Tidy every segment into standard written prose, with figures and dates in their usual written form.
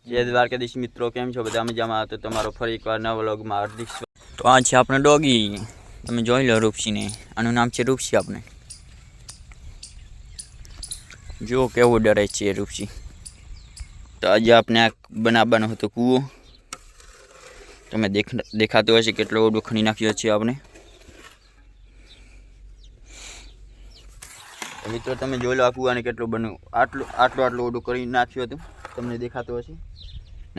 જય દ્વારકાધીશ મિત્રો, કેમ છો બધા મજામાં? તો તમારો ફરી એકવાર નવા વ્લોગમાં હાર્દિક સ્વાગત. તો આ છે આપણે ડોગી, તમે જોઈ લો રૂપસીને. આનું નામ છે રૂપસી. આપણે જો કેવું ડરે છે રૂપસી. તો આજે આપણે આ બનાવવાનો હતો કૂવો. તમે દેખાતો હશે કેટલો ઓડો ખણી નાખ્યો છે આપણે. મિત્રો તમે જોઈ લો આ કૂવાને કેટલું બન્યું. આટલું ઓડું કરી નાખ્યું હતું, તમને દેખાતું હશે ને.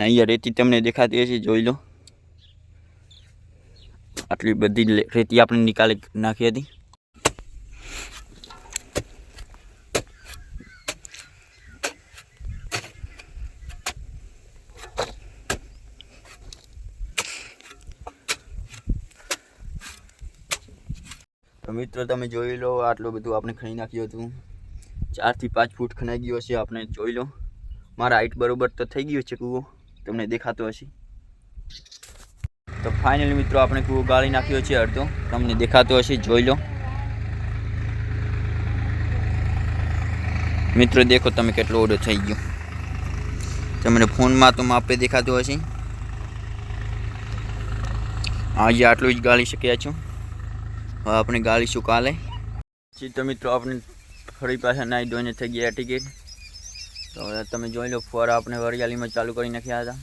અહીંયા રેતી તમને દેખાતી હશે, જોઈ લો. આટલી બધી રેતી આપણે નિકાલી નાખી હતી. તો મિત્રો તમે જોઈ લો, આટલું બધું આપણે ખણી નાખ્યું હતું. 4 થી 5 ફૂટ ખણાઈ ગયો હશે. આપણે જોઈ લો, મારા હાઈટ બરોબર તો થઈ ગયો છે કૂવો, તમને દેખાતો હશે. તો ફાઇનલી મિત્રો આપણે કૂવો ગાળી નાખ્યો છે અડધો, તમને દેખાતો હશે, જોઈ લો. મિત્રો દેખો તમે કેટલો ઓડો થઈ ગયો. તમને ફોનમાં તો માપે દેખાતું હશે. આજે આટલું જ ગાળી શક્યા છો. હવે આપણે ગાળીશું કાલે. તો મિત્રો આપણે ફરી પાછા નાઈ ધોઈને થઈ ગયા ટિકિટ. તો હવે તમે જોઈ લો, ફુવારા આપણે વરિયાળીમાં ચાલુ કરી નાખ્યા હતા.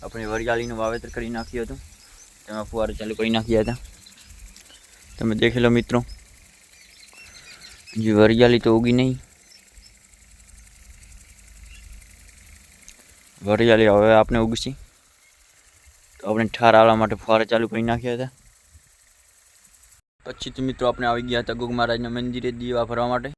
આપણે વરિયાળીનું વાવેતર કરી નાખ્યું હતું, તેમાં ફુવારા ચાલુ કરી નાખ્યા હતા. તમે દેખી લો મિત્રો, જે વરિયાળી તો ઉગી નહીં. વરિયાળી હવે આપણે ઉગશે. તો આપણે ઠાર આવવા માટે ફુવારા ચાલુ કરી નાખ્યા હતા. પછી તો મિત્રો આપણે આવી ગયા હતા ગોગ મહારાજના મંદિરે દીવા ભરવા માટે.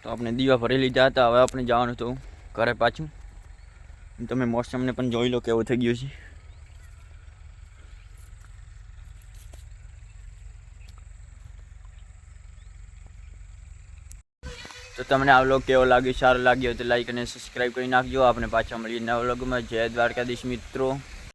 તો આપણે દીવા ભરી લીધા હતા. હવે આપણે જવાનું હતું ઘરે પાછું. તમે મોસમને પણ જોઈ લો કેવો થઈ ગયો છે. તો તમને આ વ્લોગ કેવો લાગ્યો, સારો લાગ્યો તો લાઈક અને સબસ્ક્રાઈબ કરી નાખજો. આપણે પાછા મળીએ નવા વ્લોગમાં. જય દ્વારકાધીશ મિત્રો.